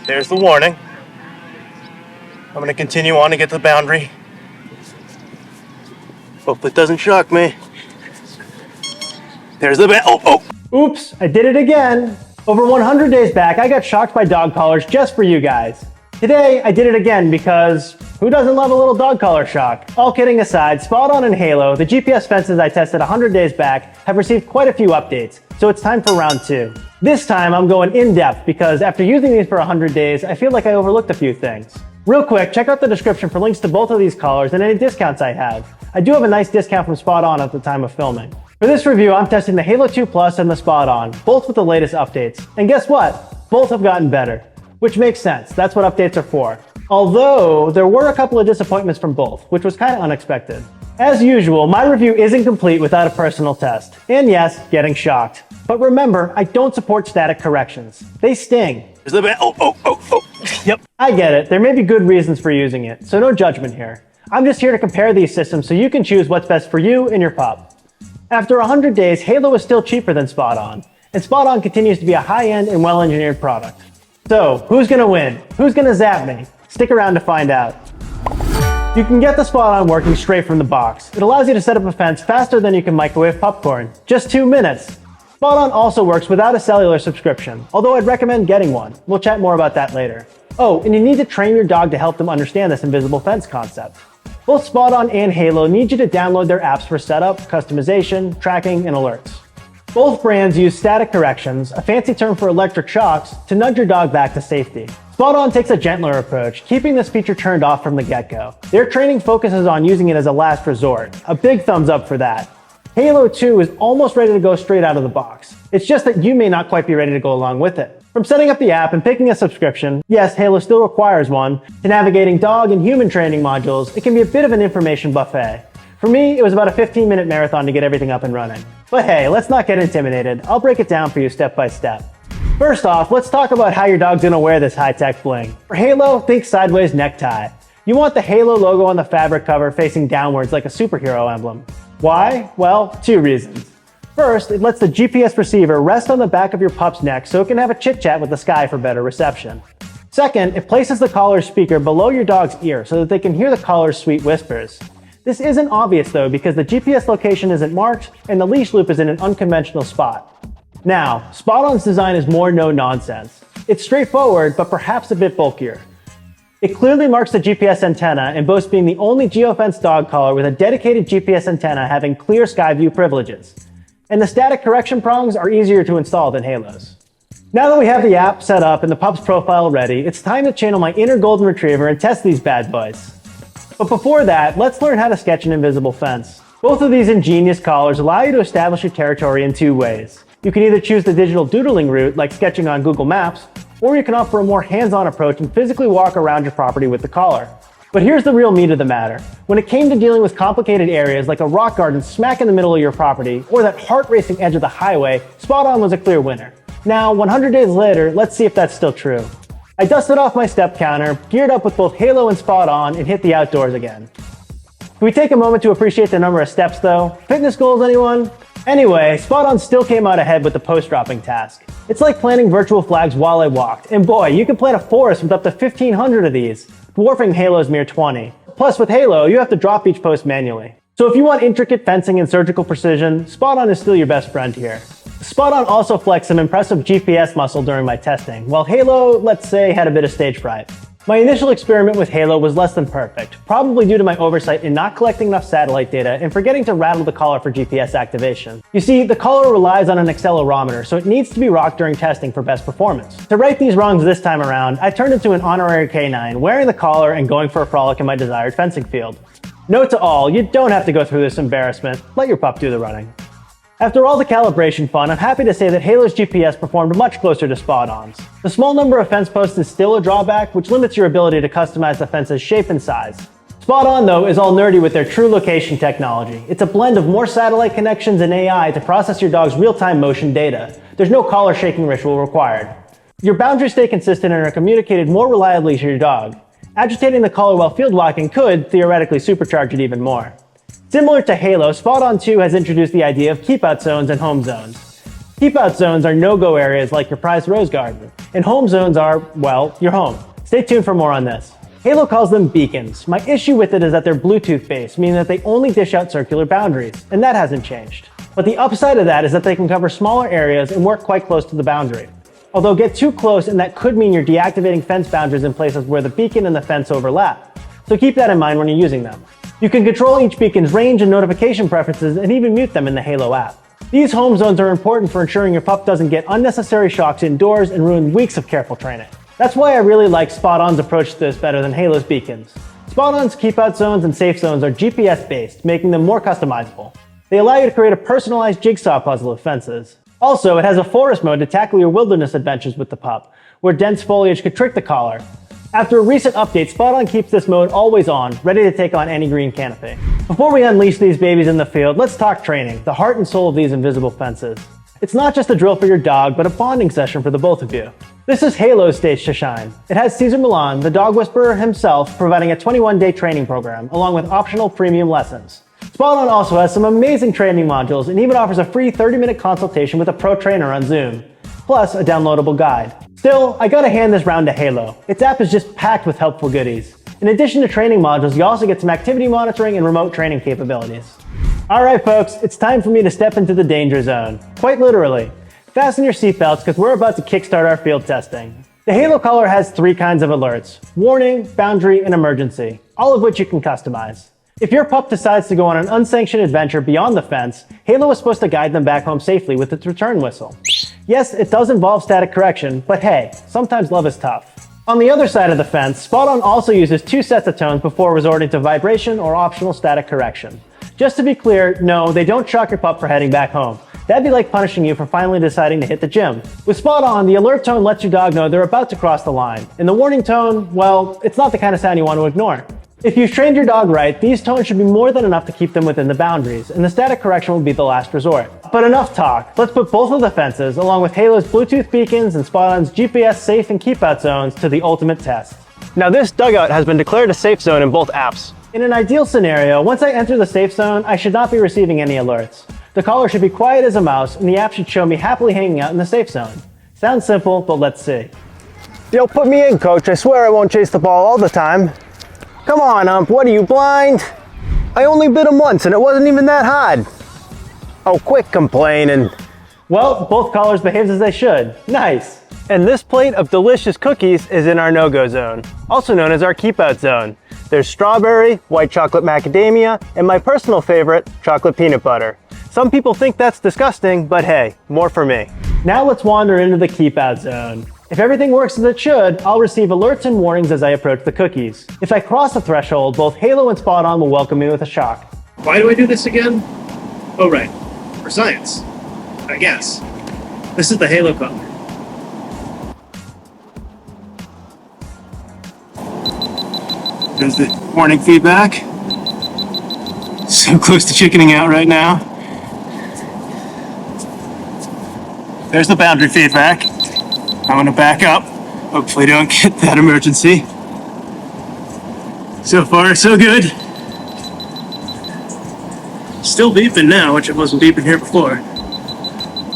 There's the warning. I'm going to continue on to get to the boundary. Hope it doesn't shock me. There's the oh! Oops, I did it again. Over 100 days back, I got shocked by dog collars just for you guys. Today, I did it again because who doesn't love a little dog collar shock? All kidding aside, SpotOn and Halo, the GPS fences I tested 100 days back, have received quite a few updates, so it's time for round 2. This time, I'm going in-depth because after using these for 100 days, I feel like I overlooked a few things. Real quick, check out the description for links to both of these collars and any discounts I have. I do have a nice discount from SpotOn at the time of filming. For this review, I'm testing the Halo 2 Plus and the SpotOn, both with the latest updates. And guess what? Both have gotten better. Which makes sense, that's what updates are for. Although, there were a couple of disappointments from both, which was kind of unexpected. As usual, my review isn't complete without a personal test. And yes, getting shocked. But remember, I don't support static corrections. They sting. There's the oh! Yep. I get it, there may be good reasons for using it, so no judgment here. I'm just here to compare these systems so you can choose what's best for you and your pup. After 100 days, Halo is still cheaper than SpotOn, and SpotOn continues to be a high-end and well-engineered product. So, who's gonna win? Who's gonna zap me? Stick around to find out. You can get the SpotOn working straight from the box. It allows you to set up a fence faster than you can microwave popcorn. Just 2 minutes. SpotOn also works without a cellular subscription, although I'd recommend getting one. We'll chat more about that later. Oh, and you need to train your dog to help them understand this invisible fence concept. Both SpotOn and Halo need you to download their apps for setup, customization, tracking, and alerts. Both brands use static corrections, a fancy term for electric shocks, to nudge your dog back to safety. SpotOn takes a gentler approach, keeping this feature turned off from the get-go. Their training focuses on using it as a last resort. A big thumbs up for that. Halo 2 is almost ready to go straight out of the box. It's just that you may not quite be ready to go along with it. From setting up the app and picking a subscription, yes, Halo still requires one, to navigating dog and human training modules, it can be a bit of an information buffet. For me, it was about a 15-minute marathon to get everything up and running. But hey, let's not get intimidated. I'll break it down for you step by step. First off, let's talk about how your dog's gonna wear this high-tech bling. For Halo, think sideways necktie. You want the Halo logo on the fabric cover facing downwards like a superhero emblem. Why? Well, 2 reasons. First, it lets the GPS receiver rest on the back of your pup's neck so it can have a chit-chat with the sky for better reception. Second, it places the collar's speaker below your dog's ear so that they can hear the collar's sweet whispers. This isn't obvious though because the GPS location isn't marked and the leash loop is in an unconventional spot. Now, SpotOn's design is more no-nonsense. It's straightforward, but perhaps a bit bulkier. It clearly marks the GPS antenna and boasts being the only geofence dog collar with a dedicated GPS antenna having clear sky view privileges. And the static correction prongs are easier to install than Halo's. Now that we have the app set up and the pup's profile ready, it's time to channel my inner golden retriever and test these bad boys. But before that, let's learn how to sketch an invisible fence. Both of these ingenious collars allow you to establish your territory in 2 ways. You can either choose the digital doodling route, like sketching on Google Maps, or you can opt for a more hands-on approach and physically walk around your property with the collar. But here's the real meat of the matter. When it came to dealing with complicated areas like a rock garden smack in the middle of your property, or that heart-racing edge of the highway, SpotOn was a clear winner. Now, 100 days later, let's see if that's still true. I dusted off my step counter, geared up with both Halo and SpotOn, and hit the outdoors again. Can we take a moment to appreciate the number of steps though? Fitness goals, anyone? Anyway, SpotOn still came out ahead with the post-dropping task. It's like planting virtual flags while I walked, and boy, you can plant a forest with up to 1,500 of these, dwarfing Halo's mere 20. Plus, with Halo, you have to drop each post manually. So if you want intricate fencing and surgical precision, SpotOn is still your best friend here. SpotOn also flexed some impressive GPS muscle during my testing, while Halo, let's say, had a bit of stage fright. My initial experiment with Halo was less than perfect, probably due to my oversight in not collecting enough satellite data and forgetting to rattle the collar for GPS activation. You see, the collar relies on an accelerometer, so it needs to be rocked during testing for best performance. To right these wrongs this time around, I turned into an honorary canine, wearing the collar and going for a frolic in my desired fencing field. Note to all, you don't have to go through this embarrassment. Let your pup do the running. After all the calibration fun, I'm happy to say that Halo's GPS performed much closer to SpotOn's. The small number of fence posts is still a drawback, which limits your ability to customize the fence's shape and size. SpotOn, though, is all nerdy with their true location technology. It's a blend of more satellite connections and AI to process your dog's real-time motion data. There's no collar shaking ritual required. Your boundaries stay consistent and are communicated more reliably to your dog. Agitating the collar while field walking could, theoretically, supercharge it even more. Similar to Halo, SpotOn 2 has introduced the idea of keep-out zones and home zones. Keep out zones are no-go areas like your prized rose garden, and home zones are, well, your home. Stay tuned for more on this. Halo calls them beacons. My issue with it is that they're Bluetooth-based, meaning that they only dish out circular boundaries, and that hasn't changed. But the upside of that is that they can cover smaller areas and work quite close to the boundary. Although get too close and that could mean you're deactivating fence boundaries in places where the beacon and the fence overlap. So keep that in mind when you're using them. You can control each beacon's range and notification preferences and even mute them in the Halo app. These home zones are important for ensuring your pup doesn't get unnecessary shocks indoors and ruin weeks of careful training. That's why I really like SpotOn's approach to this better than Halo's beacons. SpotOn's keep out zones and safe zones are GPS based, making them more customizable. They allow you to create a personalized jigsaw puzzle of fences. Also, it has a forest mode to tackle your wilderness adventures with the pup, where dense foliage could trick the collar. After a recent update, SpotOn keeps this mode always on, ready to take on any green canopy. Before we unleash these babies in the field, let's talk training, the heart and soul of these invisible fences. It's not just a drill for your dog, but a bonding session for the both of you. This is Halo's stage to shine. It has Cesar Millan, the dog whisperer himself, providing a 21-day training program, along with optional premium lessons. SpotOn also has some amazing training modules and even offers a free 30-minute consultation with a pro trainer on Zoom, plus a downloadable guide. Still, I gotta hand this round to Halo. Its app is just packed with helpful goodies. In addition to training modules, you also get some activity monitoring and remote training capabilities. Alright folks, it's time for me to step into the danger zone. Quite literally. Fasten your seatbelts because we're about to kickstart our field testing. The Halo collar has 3 kinds of alerts: warning, boundary, and emergency, all of which you can customize. If your pup decides to go on an unsanctioned adventure beyond the fence, Halo is supposed to guide them back home safely with its return whistle. Yes, it does involve static correction, but hey, sometimes love is tough. On the other side of the fence, SpotOn also uses 2 sets of tones before resorting to vibration or optional static correction. Just to be clear, no, they don't shock your pup for heading back home. That'd be like punishing you for finally deciding to hit the gym. With SpotOn, the alert tone lets your dog know they're about to cross the line, and the warning tone, well, it's not the kind of sound you want to ignore. If you've trained your dog right, these tones should be more than enough to keep them within the boundaries, and the static correction will be the last resort. But enough talk, let's put both of the fences, along with Halo's Bluetooth beacons and SpotOn's GPS safe and keep out zones, to the ultimate test. Now this dugout has been declared a safe zone in both apps. In an ideal scenario, once I enter the safe zone, I should not be receiving any alerts. The collar should be quiet as a mouse, and the app should show me happily hanging out in the safe zone. Sounds simple, but let's see. Yo, put me in, coach. I swear I won't chase the ball all the time. Come on, Ump, what are you, blind? I only bit him once and it wasn't even that hard. Oh, quit complaining. Well, both collars behaved as they should. Nice. And this plate of delicious cookies is in our no-go zone, also known as our keep-out zone. There's strawberry, white chocolate macadamia, and my personal favorite, chocolate peanut butter. Some people think that's disgusting, but hey, more for me. Now let's wander into the keep-out zone. If everything works as it should, I'll receive alerts and warnings as I approach the cookies. If I cross the threshold, both Halo and SpotOn will welcome me with a shock. Why do I do this again? Oh right, for science, I guess. This is the Halo collar. There's the warning feedback. So close to chickening out right now. There's the boundary feedback. I'm gonna back up. Hopefully don't get that emergency. So far, so good. Still beeping now, which it wasn't beeping here before.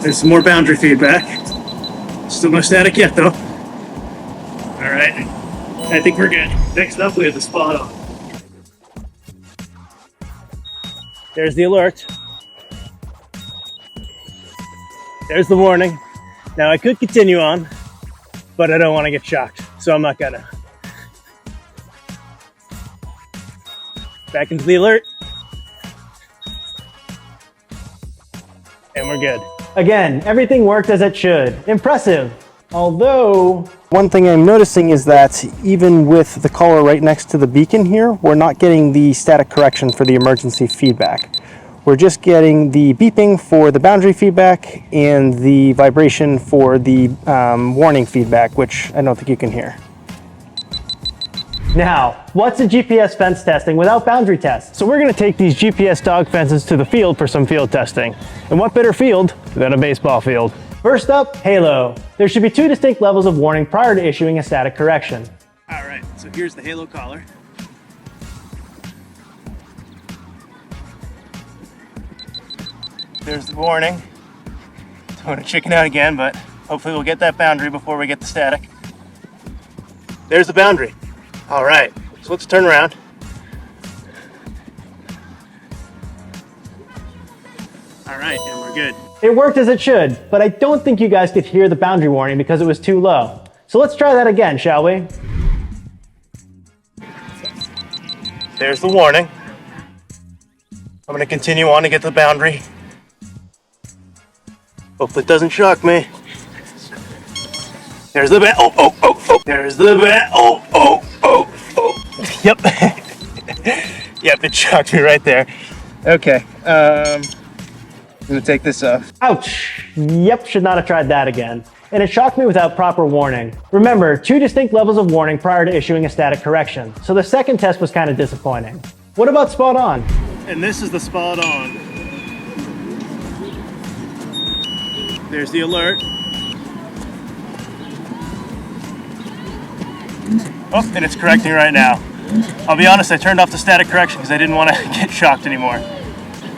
There's some more boundary feedback. Still no static yet though. Alright, I think we're good. Next up we have the SpotOn. There's the alert. There's the warning. Now I could continue on, but I don't want to get shocked, so I'm not gonna. Back into the alert. And we're good. Again, everything worked as it should. Impressive. Although, one thing I'm noticing is that even with the collar right next to the beacon here, we're not getting the static correction for the emergency feedback. We're just getting the beeping for the boundary feedback and the vibration for the warning feedback, which I don't think you can hear. Now, what's a GPS fence testing without boundary tests? So we're gonna take these GPS dog fences to the field for some field testing. And what better field than a baseball field? First up, Halo. There should be 2 distinct levels of warning prior to issuing a static correction. All right, so here's the Halo collar. There's the warning. going to chicken out again, but hopefully we'll get that boundary before we get the static. There's the boundary. All right, so let's turn around. All right, and we're good. It worked as it should, but I don't think you guys could hear the boundary warning because it was too low. So let's try that again, shall we? There's the warning. I'm going to continue on to get the boundary. Hopefully it doesn't shock me. There's the oh. There's the oh. Yep. Yep, it shocked me right there. Okay, I'm gonna take this off. Ouch. Yep, should not have tried that again. And it shocked me without proper warning. Remember, 2 distinct levels of warning prior to issuing a static correction, so the second test was kind of disappointing. What about SpotOn? And this is the SpotOn. There's the alert. Oh, and it's correcting right now. I'll be honest, I turned off the static correction because I didn't want to get shocked anymore.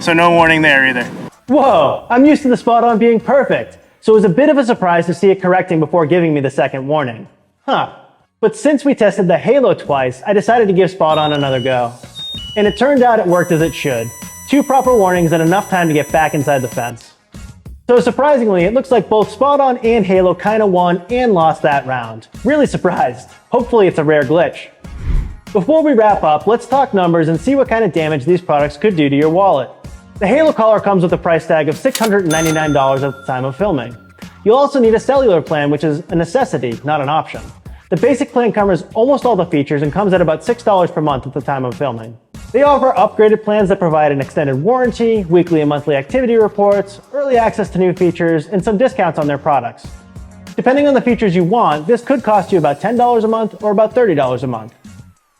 So no warning there either. Whoa, I'm used to the SpotOn being perfect, so it was a bit of a surprise to see it correcting before giving me the second warning. Huh. But since we tested the Halo twice, I decided to give SpotOn another go. And it turned out it worked as it should. 2 proper warnings and enough time to get back inside the fence. So surprisingly, it looks like both SpotOn and Halo kinda won and lost that round. Really surprised. Hopefully it's a rare glitch. Before we wrap up, let's talk numbers and see what kind of damage these products could do to your wallet. The Halo collar comes with a price tag of $699 at the time of filming. You'll also need a cellular plan, which is a necessity, not an option. The basic plan covers almost all the features and comes at about $6 per month at the time of filming. They offer upgraded plans that provide an extended warranty, weekly and monthly activity reports, early access to new features, and some discounts on their products. Depending on the features you want, this could cost you about $10 a month or about $30 a month.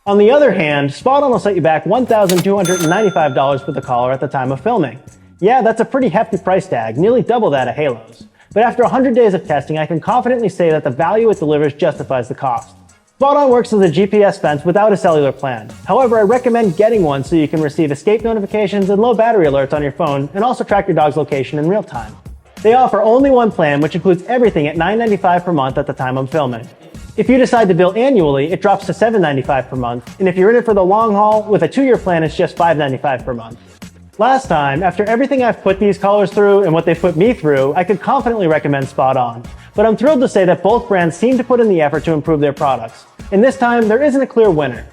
On the other hand, SpotOn will set you back $1,295 for the collar at the time of filming. Yeah, that's a pretty hefty price tag, nearly double that of Halo's. But after 100 days of testing, I can confidently say that the value it delivers justifies the cost. SpotOn works as a GPS fence without a cellular plan. However, I recommend getting one so you can receive escape notifications and low battery alerts on your phone and also track your dog's location in real time. They offer only one plan, which includes everything at $9.95 per month at the time of filming. If you decide to bill annually, it drops to $7.95 per month, and if you're in it for the long haul, with a 2-year plan, it's just $5.95 per month. Last time, after everything I've put these collars through and what they've put me through, I could confidently recommend SpotOn. But I'm thrilled to say that both brands seem to put in the effort to improve their products. And this time, there isn't a clear winner.